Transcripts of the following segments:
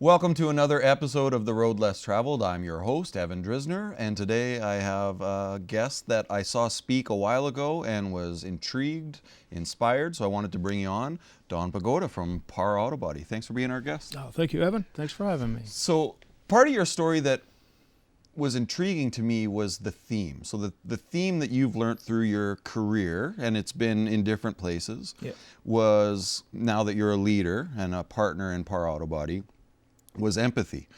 Welcome to another episode of The Road Less Traveled. I'm your host, Evan Drisner, and today I have a guest that I saw speak a while ago and was intrigued, inspired, so I wanted to bring you on, Don Pagoda from Par Auto Body. Thanks for being our guest. Oh, thank you, Evan. Thanks for having me. So part of your story that was intriguing to me was the theme. So the theme that you've learned through your career, and it's been in different places, was, now that you're a leader and a partner in Par Auto Body, was empathy,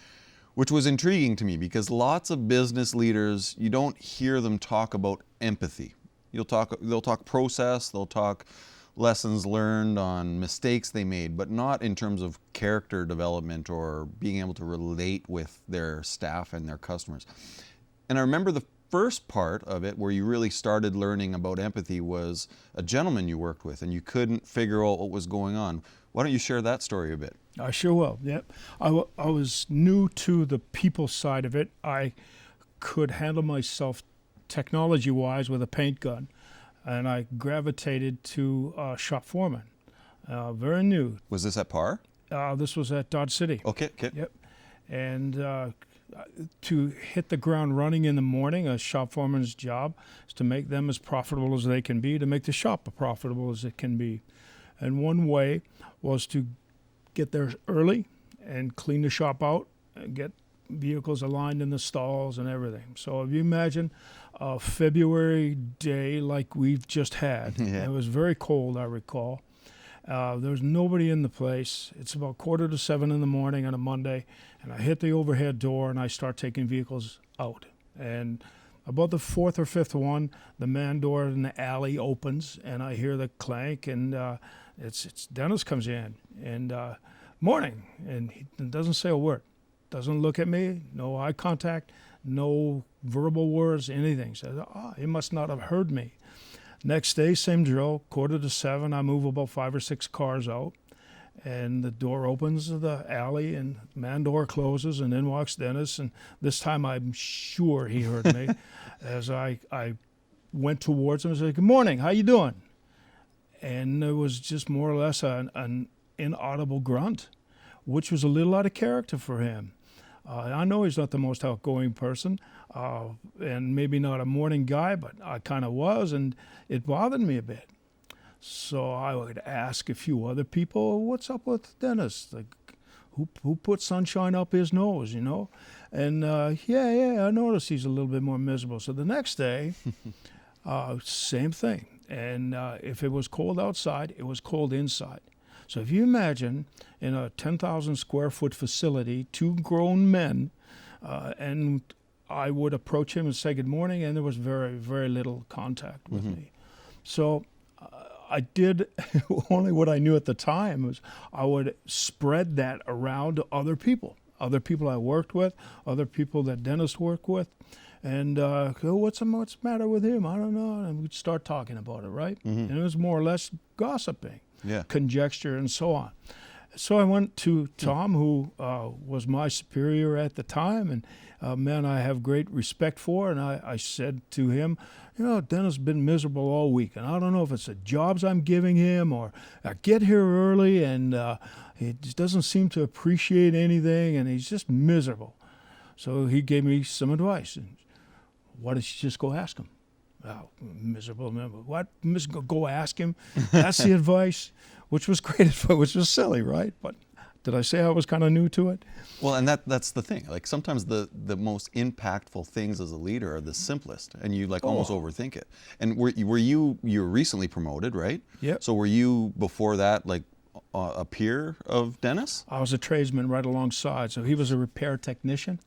which was intriguing to me because lots of business leaders, you don't hear them talk about empathy. They'll talk process, they'll talk lessons learned on mistakes they made, but not in terms of character development or being able to relate with their staff and their customers. And I remember the first part of it where you really started learning about empathy was a gentleman you worked with and you couldn't figure out what was going on. Why don't you share that story a bit? I sure will, yep. I was new to the people side of it. I could handle myself technology-wise with a paint gun, and I gravitated to shop foreman. Very new. Was this at Par? This was at Dodge City. Okay. Yep. And to hit the ground running in the morning, a shop foreman's job is to make them as profitable as they can be, to make the shop as profitable as it can be. And one way was to get there early and clean the shop out and get vehicles aligned in the stalls and everything. So if you imagine a February day like we've just had, It was very cold, I recall. There was nobody in the place. It's about 6:45 in the morning on a Monday, and I hit the overhead door and I start taking vehicles out. And about the fourth or fifth one, the man door in the alley opens, and I hear the clank, and it's Dennis comes in, and morning, and he doesn't say a word, doesn't look at me, no eye contact, no verbal words, anything. Says, he must not have heard me. Next day, same drill, 6:45, I move about 5 or 6 cars out, and the door opens of the alley, and man door closes, and in walks Dennis, and this time I'm sure he heard me. As I went towards him and said, "Good morning, how you doing?" And there was just more or less an inaudible grunt, which was a little out of character for him. I know he's not the most outgoing person, and maybe not a morning guy, but I kind of was, and it bothered me a bit. So I would ask a few other people, "What's up with Dennis? Like, who put sunshine up his nose, you know?" And I noticed he's a little bit more miserable. So the next day, same thing. And if it was cold outside, it was cold inside. So if you imagine in a 10,000 square foot facility, 2 grown men, and I would approach him and say good morning, and there was very, very little contact with me. So I did only what I knew at the time was I would spread that around to other people I worked with, other people that Dennis worked with. And what's the matter with him? I don't know. And we'd start talking about it, right? And it was more or less gossiping, conjecture, and so on. So I went to Tom, who was my superior at the time, and a man I have great respect for. And I said to him, Dennis has been miserable all week, and I don't know if it's the jobs I'm giving him or I get here early and he just doesn't seem to appreciate anything, and he's just miserable. So he gave me some advice. And why don't you just go ask him? Oh, miserable member. What? Go ask him? That's the advice, which was great advice, which was silly, right? But did I say I was kind of new to it? Well, and that's the thing. Like sometimes the most impactful things as a leader are the simplest, and you almost overthink it. And were you were recently promoted, right? Yep. So were you before that a peer of Dennis? I was a tradesman right alongside. So he was a repair technician,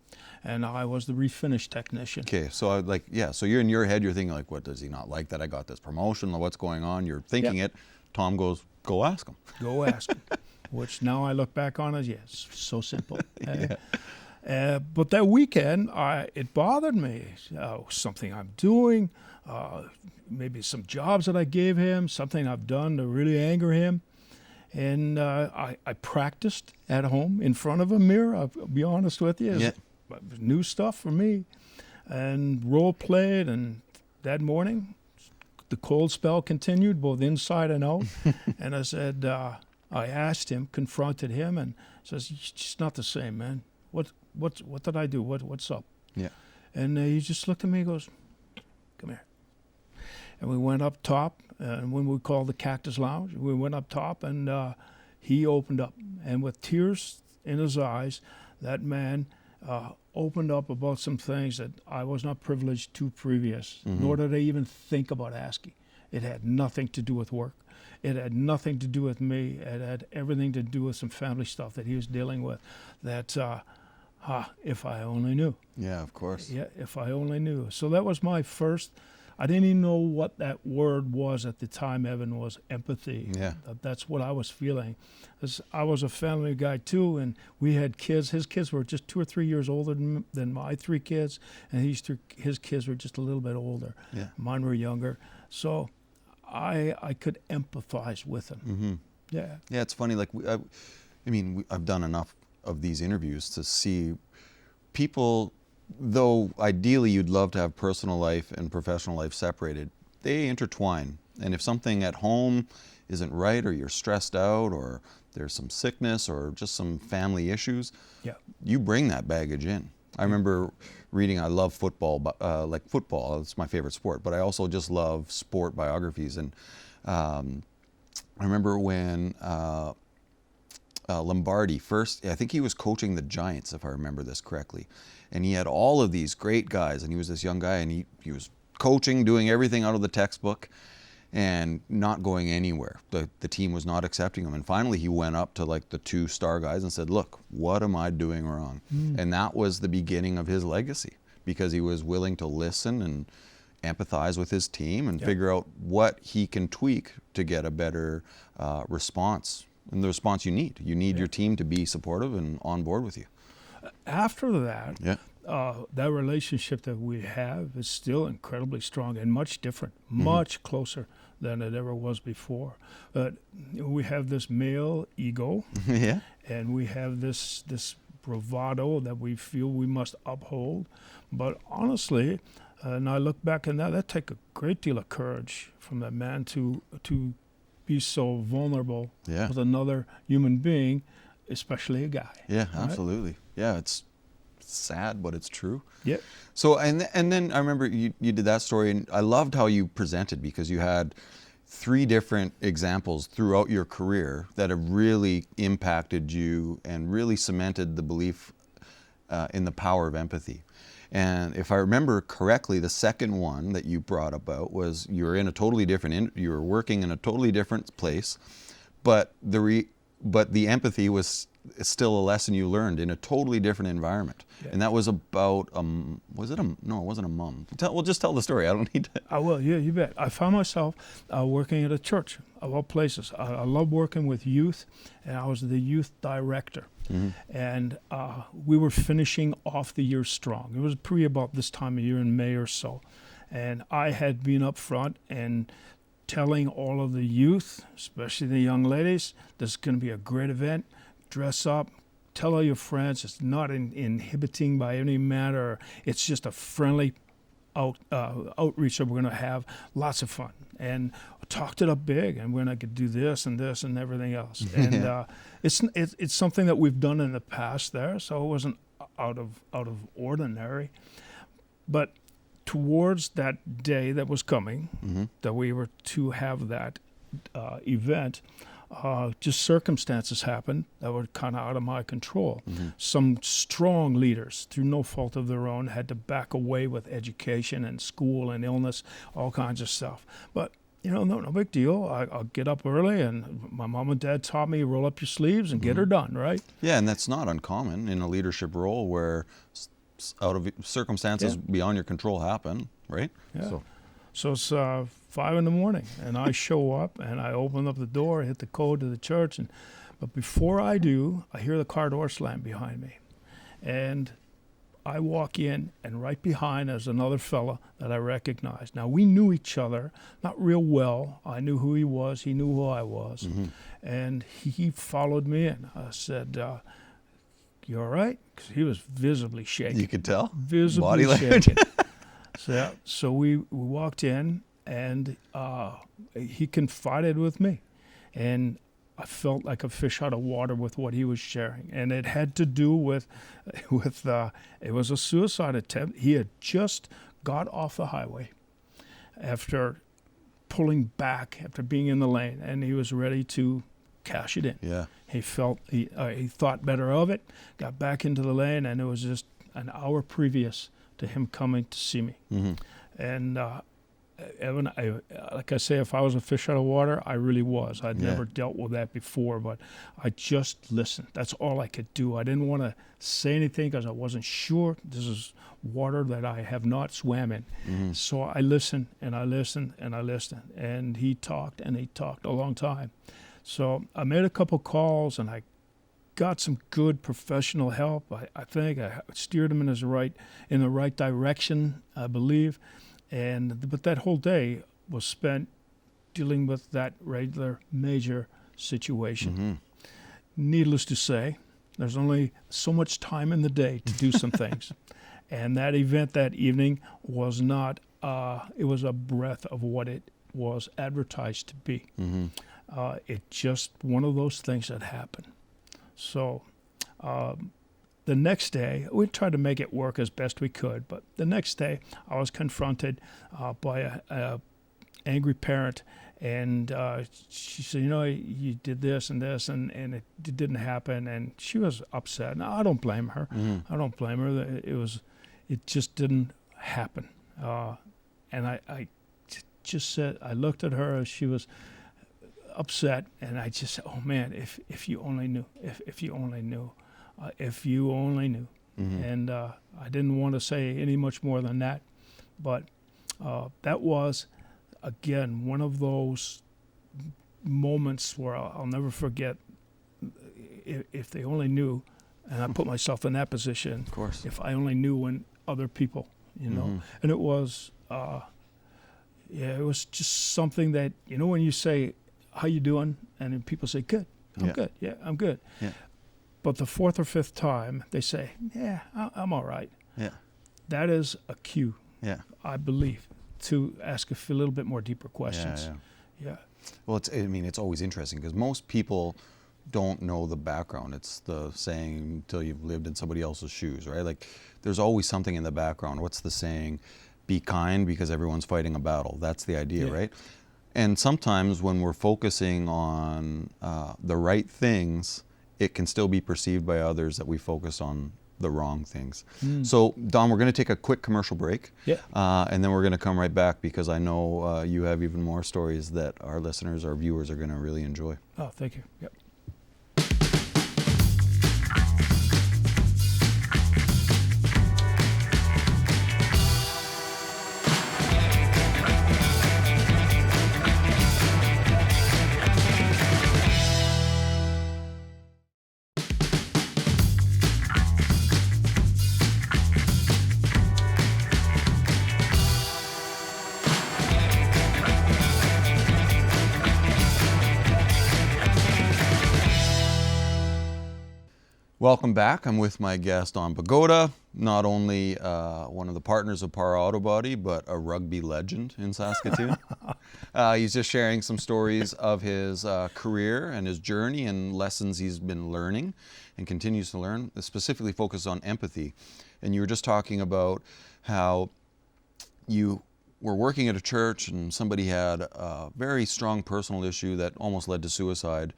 and I was the refinish technician. Okay, so so you're in your head, you're thinking what does he not like that I got this promotion? What's going on? You're thinking it. Tom goes, go ask him. Go ask him. Which now I look back on as, so simple. But that weekend, it bothered me. Something I'm doing, maybe some jobs that I gave him, something I've done to really anger him. And I practiced at home in front of a mirror, I'll be honest with you. It was new stuff for me. And role played, and that morning, the cold spell continued, both inside and out. And I said, I asked him, confronted him, and says, "It's just not the same, man. What did I do? What's up?" Yeah. And he just looked at me and goes, "Come here." And we went up top, and when we called the Cactus Lounge, we went up top, and he opened up. And with tears in his eyes, that man opened up about some things that I was not privileged to previous, nor did I even think about asking. It had nothing to do with work. It had nothing to do with me. It had everything to do with some family stuff that he was dealing with that, if I only knew. Yeah, of course. Yeah, if I only knew. So that was my first. I didn't even know what that word was at the time, Evan, was empathy. Yeah. That's what I was feeling. 'Cause I was a family guy too, and we had kids. His kids were just 2 or 3 years older than my 3 kids, and his kids were just a little bit older. Yeah. Mine were younger. So I could empathize with him. Mm-hmm. Yeah. Yeah, it's funny. Like, I've done enough of these interviews to see people, though ideally you'd love to have personal life and professional life separated, they intertwine. And if something at home isn't right, or you're stressed out, or there's some sickness, or just some family issues, Yeah. you bring that baggage in. I remember reading, I love football, like football, it's my favorite sport, but I also just love sport biographies. And I remember when Lombardi first, I think he was coaching the Giants, if I remember this correctly. And he had all of these great guys, and he was this young guy, and he was coaching, doing everything out of the textbook, and not going anywhere. The team was not accepting him. And finally he went up to like the 2 star guys and said, "Look, what am I doing wrong?" And that was the beginning of his legacy, because he was willing to listen and empathize with his team and figure out what he can tweak to get a better response, and the response you need. You need your team to be supportive and on board with you. After that, that relationship that we have is still incredibly strong and much different, much closer than it ever was before. But we have this male ego, Yeah. and we have this bravado that we feel we must uphold. But honestly, and I look back on that takes a great deal of courage from that man to be so vulnerable with another human being, especially a guy. Yeah, right? absolutely. Yeah, it's sad, but it's true. Yeah. So, and then I remember you did that story, and I loved how you presented, because you had 3 different examples throughout your career that have really impacted you and really cemented the belief in the power of empathy. And if I remember correctly, the second one that you brought about was you were in a totally different, you were working in a totally different place, but the empathy was still a lesson you learned in a totally different environment. Yeah. And that was about, no, it wasn't a mum. We'll just tell the story. I don't need to. I will, yeah, you bet. I found myself working at a church, of all places. I love working with youth, and I was the youth director. And we were finishing off the year strong. It was about this time of year in May or so. And I had been up front and telling all of the youth, especially the young ladies, this is going to be a great event. Dress up, tell all your friends. It's not inhibiting by any matter. It's just a friendly outreach that we're going to have. Lots of fun. And talked it up big, and we're going to do this and this and everything else. And it's something that we've done in the past there, so it wasn't out of ordinary. But towards that day that was coming, that we were to have that event, just circumstances happened that were kind of out of my control. Some strong leaders, through no fault of their own, had to back away with education and school and illness, all kinds of stuff. But no big deal. I'll get up early, and my mom and dad taught me, roll up your sleeves and get her done, right? Yeah, and that's not uncommon in a leadership role where out of circumstances beyond your control happen, right? Yeah. So it's 5 a.m, and I show up, and I open up the door, hit the code to the church, but before I do, I hear the car door slam behind me, and I walk in, and right behind there's another fella that I recognized. Now, we knew each other, not real well. I knew who he was. He knew who I was. And he followed me in. I said, "You all right?" Because he was visibly shaking. You could tell? Visibly Body language. shaking. So we walked in, and he confided with me. And I felt like a fish out of water with what he was sharing, and it had to do with it was a suicide attempt. He had just got off the highway after pulling back after being in the lane, and he was ready to cash it in. Yeah. He felt he thought better of it, got back into the lane, and it was just an hour previous to him coming to see me. Mm-hmm. And Evan, like I say, if I was a fish out of water, I really was. I'd never dealt with that before, but I just listened. That's all I could do. I didn't want to say anything because I wasn't sure. This is water that I have not swam in. Mm-hmm. So I listened, and I listened, and I listened. And he talked, and he talked a long time. So I made a couple calls, and I got some good professional help. I think I steered him in the right direction, I believe. But that whole day was spent dealing with that regular major situation. Mm-hmm. Needless to say, there's only so much time in the day to do some things. And that event that evening was not, it was a breath of what it was advertised to be. Mm-hmm. It just one of those things that happened. So the next day, we tried to make it work as best we could, but the next day I was confronted by a angry parent, and she said, you did this and this, and it didn't happen, and she was upset. Now, I don't blame her. Mm-hmm. I don't blame her. It just didn't happen. And I just said, I looked at her as she was upset, and I just said, oh man, if you only knew, if you only knew. If you only knew. Mm-hmm. And I didn't want to say any much more than that. But that was, again, one of those moments where I'll never forget. If they only knew, and I put myself in that position. Of course. If I only knew when other people, Mm-hmm. And it was, it was just something that, when you say, how you doing? And then people say, good. I'm good. Yeah, I'm good. Yeah. But the fourth or fifth time, they say, yeah, I'm all right. Yeah. That is a cue, Yeah. I believe, to ask a little bit more deeper questions. Yeah. Well, it's always interesting because most people don't know the background. It's the saying, until you've lived in somebody else's shoes, right? Like, there's always something in the background. What's the saying? Be kind because everyone's fighting a battle. That's the idea, right? And sometimes when we're focusing on the right things, it can still be perceived by others that we focus on the wrong things. So, Don, we're going to take a quick commercial break. Yeah. And then we're going to come right back because I know you have even more stories that our listeners, our viewers are going to really enjoy. Oh, thank you. Yep. Welcome back. I'm with my guest on Pagoda, not only one of the partners of Par Auto Body, but a rugby legend in Saskatoon. He's just sharing some stories of his career and his journey and lessons he's been learning and continues to learn, specifically focused on empathy. And you were just talking about how you were working at a church and somebody had a very strong personal issue that almost led to suicide.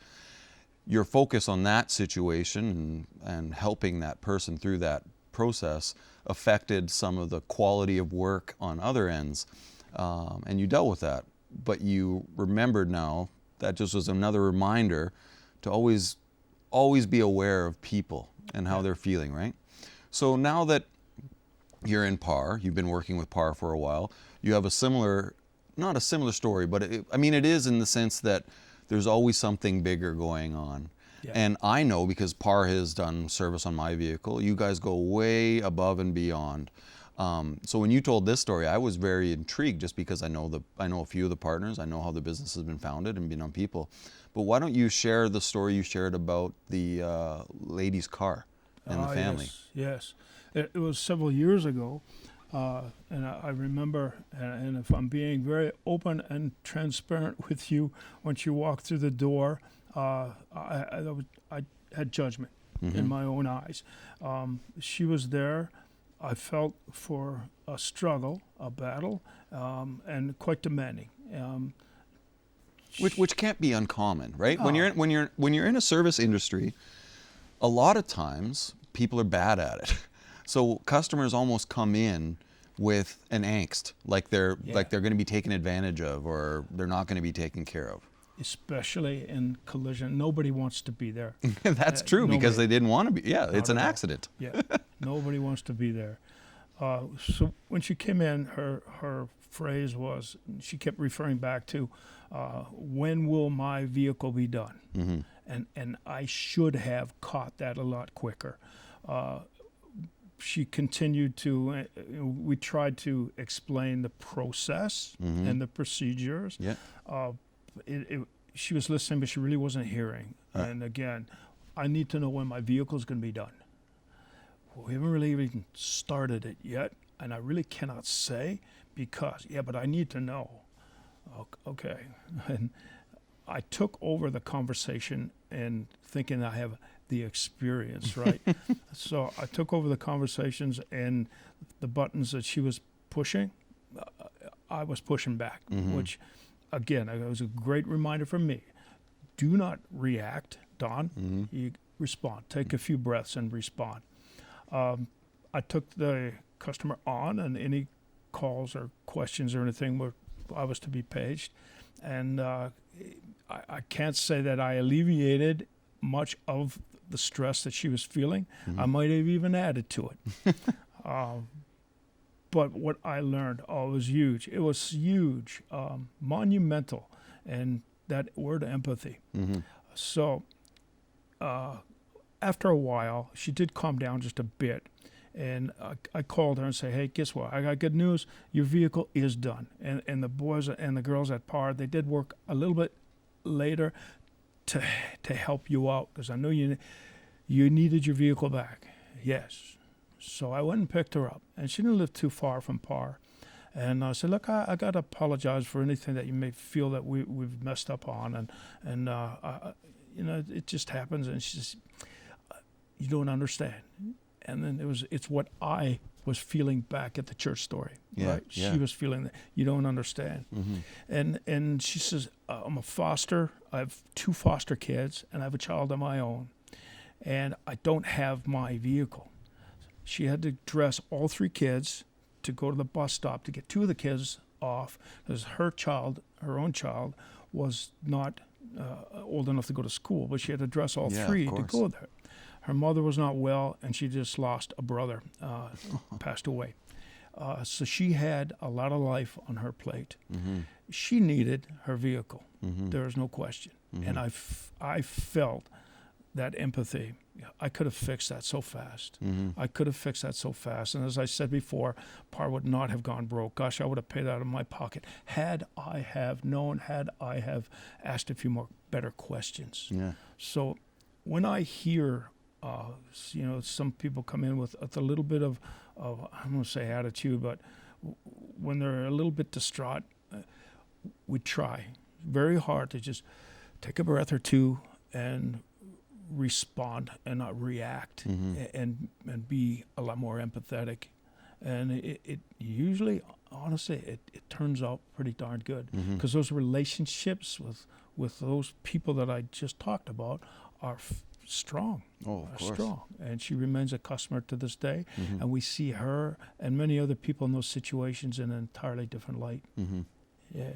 Your focus on that situation and helping that person through that process affected some of the quality of work on other ends, and you dealt with that. But you remembered now that just was another reminder to always be aware of people and how they're feeling, right? So now that you're in Par, you've been working with Par for a while, you have not a similar story, but it is in the sense that there's always something bigger going on. Yeah. And I know because Par has done service on my vehicle, you guys go way above and beyond. So when you told this story, I was very intrigued just because I know a few of the partners, I know how the business has been founded and been on people. But why don't you share the story you shared about the lady's car and the family? Yes. It was several years ago. And I remember, and if I'm being very open and transparent with you, once you walk through the door, I had judgment in my own eyes. She was there. I felt for a struggle, a battle, and quite demanding. Which can't be uncommon, right? When you're in a service industry, a lot of times people are bad at it. So customers almost come in with an angst, like they're going to be taken advantage of, or they're not going to be taken care of. Especially in collision, nobody wants to be there. That's true, because they didn't want to be. Yeah, it's an accident. Yeah, nobody wants to be there. So when she came in, her phrase was, she kept referring back to, when will my vehicle be done? And I should have caught that a lot quicker. She continued to, we tried to explain the process and the procedures. Yeah. She was listening, but she really wasn't hearing. And again, I need to know when my vehicle is going to be done. We haven't really even started it yet, and I really cannot say because, but I need to know. Okay. And I took over the conversation and thinking I have the experience, right? So I took over the conversations, and the buttons that she was pushing, I was pushing back, which, again, it was a great reminder for me. Do not react, Don. You respond. Take a few breaths and respond. I took the customer on, and any calls or questions or anything I was to be paged. And I can't say that I alleviated much of the stress that she was feeling. I might have even added to it. But what I learned, it was huge. It was huge, monumental, and that word empathy. So after a while, she did calm down just a bit. And I called her and said, hey, guess what? I got good news. Your vehicle is done. And the boys and the girls at PAR, they did work a little bit later to help you out, because I know you needed your vehicle back. Yes. So I went and picked her up. And she didn't live too far from PAR. And I said, look, I got to apologize for anything that you may feel that we've messed up on. And it just happens. And she says, you don't understand. And then it's what I was feeling back at the church story, right? Yeah. She was feeling that you don't understand. And she says, I'm a foster. I have 2 foster kids, and I have a child of my own, and I don't have my vehicle. She had to dress all 3 kids to go to the bus stop to get 2 of the kids off, because her own child, was not old enough to go to school, but she had to dress all 3 to go there. Her mother was not well, and she just lost a brother, passed away. So she had a lot of life on her plate. She needed her vehicle. There is no question. And I felt that empathy. I could have fixed that so fast. I could have fixed that so fast. And as I said before, PAR would not have gone broke. Gosh, I would have paid out of my pocket had I have known, had I have asked a few more better questions. So when I hear some people come in with a little bit of I'm going to say attitude, but when they're a little bit distraught, we try very hard to just take a breath or two and respond and not react, and be a lot more empathetic. And it usually, honestly, it turns out pretty darn good, because those relationships with those people that I just talked about are strong. Strong. And she remains a customer to this day, and we see her and many other people in those situations in an entirely different light. Yeah.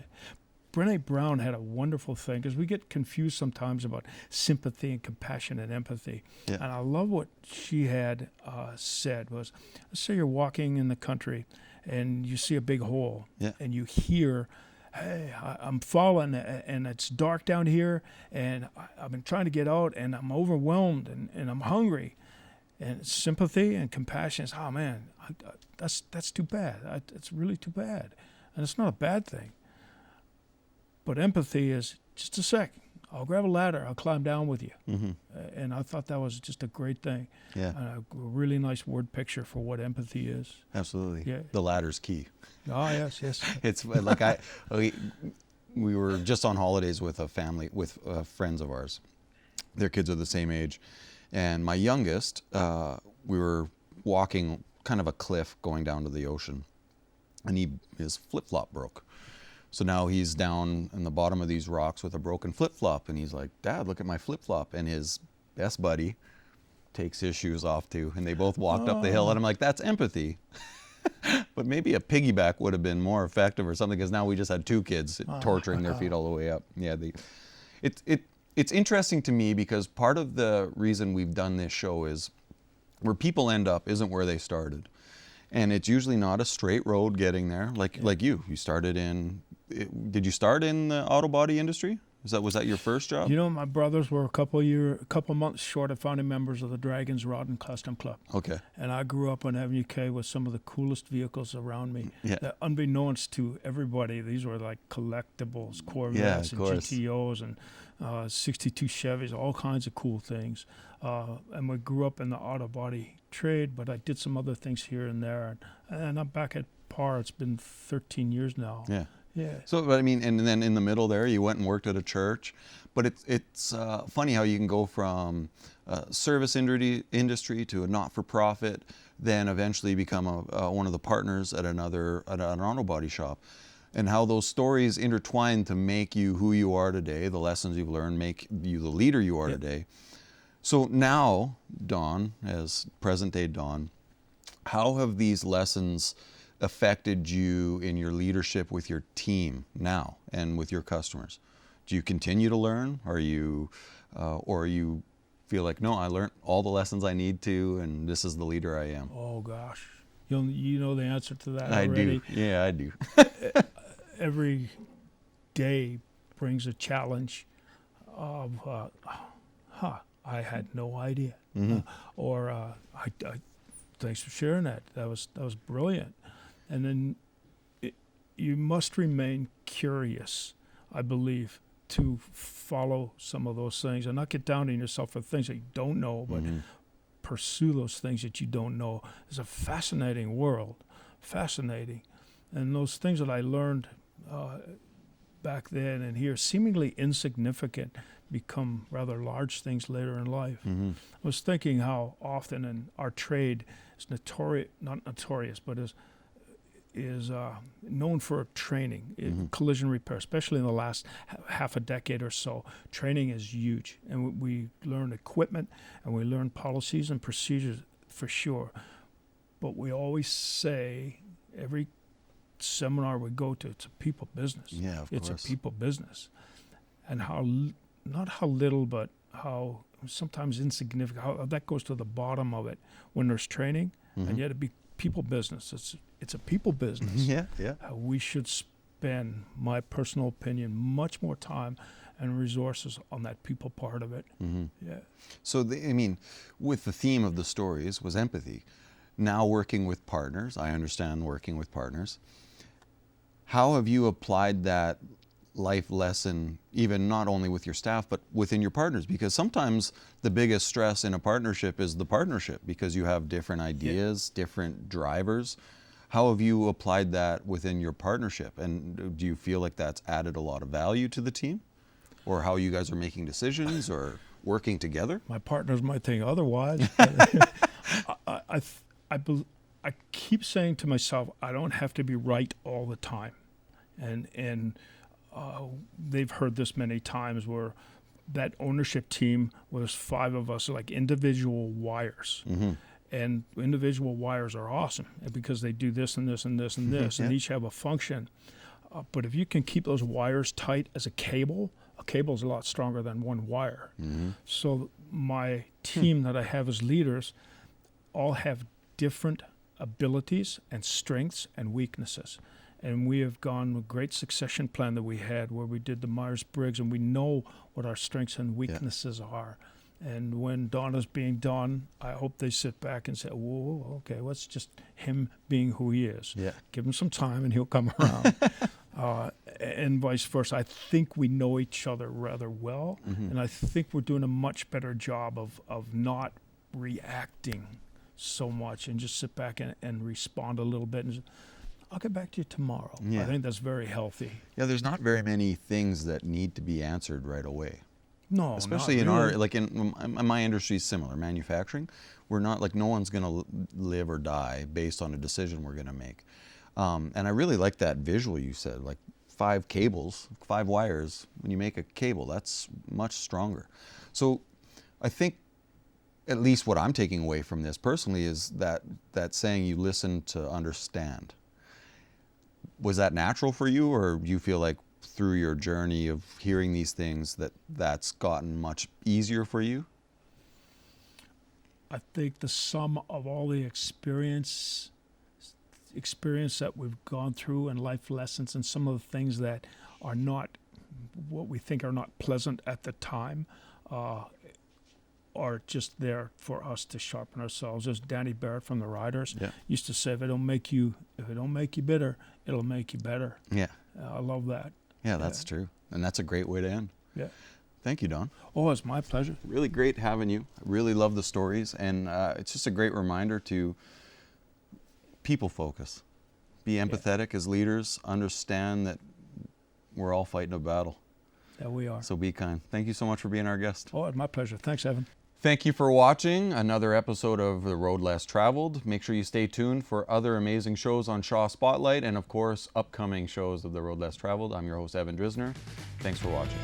Brené Brown had a wonderful thing, because we get confused sometimes about sympathy and compassion and empathy. And I love what she had said was, let's say you're walking in the country and you see a big hole, and you hear, hey, I'm falling, and it's dark down here, and I've been trying to get out, and I'm overwhelmed, and I'm hungry. And sympathy and compassion is, oh man, that's too bad. It's really too bad. And it's not a bad thing. But empathy is, just a sec, I'll grab a ladder, I'll climb down with you. And I thought that was just a great thing. A really nice word picture for what empathy is. Absolutely. The ladder's key. Oh, yes. It's like we were just on holidays with a family, with friends of ours. Their kids are the same age. And my youngest, we were walking kind of a cliff going down to the ocean, and his flip-flop broke. So now he's down in the bottom of these rocks with a broken flip-flop, and he's like, "Dad, look at my flip-flop." And his best buddy takes his shoes off too, and they both walked up the hill, and I'm like, that's empathy. But maybe a piggyback would have been more effective or something, because now we just had two kids torturing their feet all the way up. Yeah, it's interesting to me, because part of the reason we've done this show is where people end up isn't where they started. And it's usually not a straight road getting there. Like you started in, did you start in the auto body industry? Was that your first job? You know, my brothers were a couple months short of founding members of the Dragons Rod and Custom Club. Okay. And I grew up on Avenue K with some of the coolest vehicles around me. Yeah. That, unbeknownst to everybody, these were like collectibles, Corvettes and GTOs and 62 Chevys, all kinds of cool things. And we grew up in the auto body trade, but I did some other things here and there. And I'm back at par. It's been 13 years now. Yeah. Yeah. So, but I mean, and then in the middle there, you went and worked at a church. But it's funny how you can go from service industry to a not-for-profit, then eventually become one of the partners at an auto body shop, and how those stories intertwine to make you who you are today. The lessons you've learned make you the leader you are today. So now, Don, as present-day Don, how have these lessons affected you in your leadership with your team now and with your customers? Do you continue to learn? Or you feel like, no, I learned all the lessons I need to, and this is the leader I am? Oh gosh, you know the answer to that I already. do. Yeah, I do. Every day brings a challenge of, I had no idea, thanks for sharing that. That was brilliant. And then you must remain curious, I believe, to follow some of those things and not get down on yourself for things that you don't know, but pursue those things that you don't know. It's a fascinating world, fascinating. And those things that I learned back then and here, seemingly insignificant, become rather large things later in life. I was thinking how often in our trade is not notorious, but is known for training, collision repair, especially in the last half a decade or so. Training is huge, and we learn equipment and we learn policies and procedures for sure. But we always say, every seminar we go to, it's a people business. Yeah, of it's course. A people business. And not how little, but how sometimes insignificant, how that goes to the bottom of it when there's training, and yet it be people business. It's a people business. Yeah. We should spend, my personal opinion, much more time and resources on that people part of it. Yeah. So, with the theme of the stories was empathy. Now working with partners, I understand working with partners. How have you applied that life lesson, even not only with your staff, but within your partners? Because sometimes the biggest stress in a partnership is the partnership, because you have different ideas, different drivers. How have you applied that within your partnership? And do you feel like that's added a lot of value to the team? Or how you guys are making decisions or working together? My partners might think otherwise. I keep saying to myself, I don't have to be right all the time. And they've heard this many times, where that ownership team was 5 of us, like individual wires. And individual wires are awesome because they do this and this and this and this, and each have a function. But if you can keep those wires tight as a cable is a lot stronger than one wire. So my team that I have as leaders all have different abilities and strengths and weaknesses. And we have gone with a great succession plan that we had, where we did the Myers-Briggs, and we know what our strengths and weaknesses are. And when Don is being done, I hope they sit back and say, whoa, okay, what's just him being who he is. Give him some time and he'll come around. And vice versa. I think we know each other rather well, and I think we're doing a much better job of not reacting so much and just sit back and respond a little bit. And I'll get back to you tomorrow. Yeah. I think that's very healthy. Yeah, there's not very many things that need to be answered right away. No, Especially not in really. our, like in my industry is similar, manufacturing. We're not, like, no one's going to live or die based on a decision we're going to make. And I really like that visual you said, like 5 cables, 5 wires. When you make a cable, that's much stronger. So I think at least what I'm taking away from this personally is that saying, you listen to understand. Was that natural for you, or do you feel like through your journey of hearing these things that's gotten much easier for you? I think the sum of all the experience that we've gone through and life lessons and some of the things that are not what we think are not pleasant at the time are just there for us to sharpen ourselves. As Danny Barrett from the Riders used to say, if it don't make you bitter, it'll make you better. Yeah. I love that. Yeah, that's true. And that's a great way to end. Yeah. Thank you, Don. Oh, it's my pleasure. Really great having you. I really love the stories, and it's just a great reminder to people focus. Be empathetic as leaders. Understand that we're all fighting a battle. Yeah, we are. So be kind. Thank you so much for being our guest. Oh, it's my pleasure. Thanks, Evan. Thank you for watching another episode of The Road Less Traveled. Make sure you stay tuned for other amazing shows on Shaw Spotlight and, of course, upcoming shows of The Road Less Traveled. I'm your host, Evan Drisner. Thanks for watching.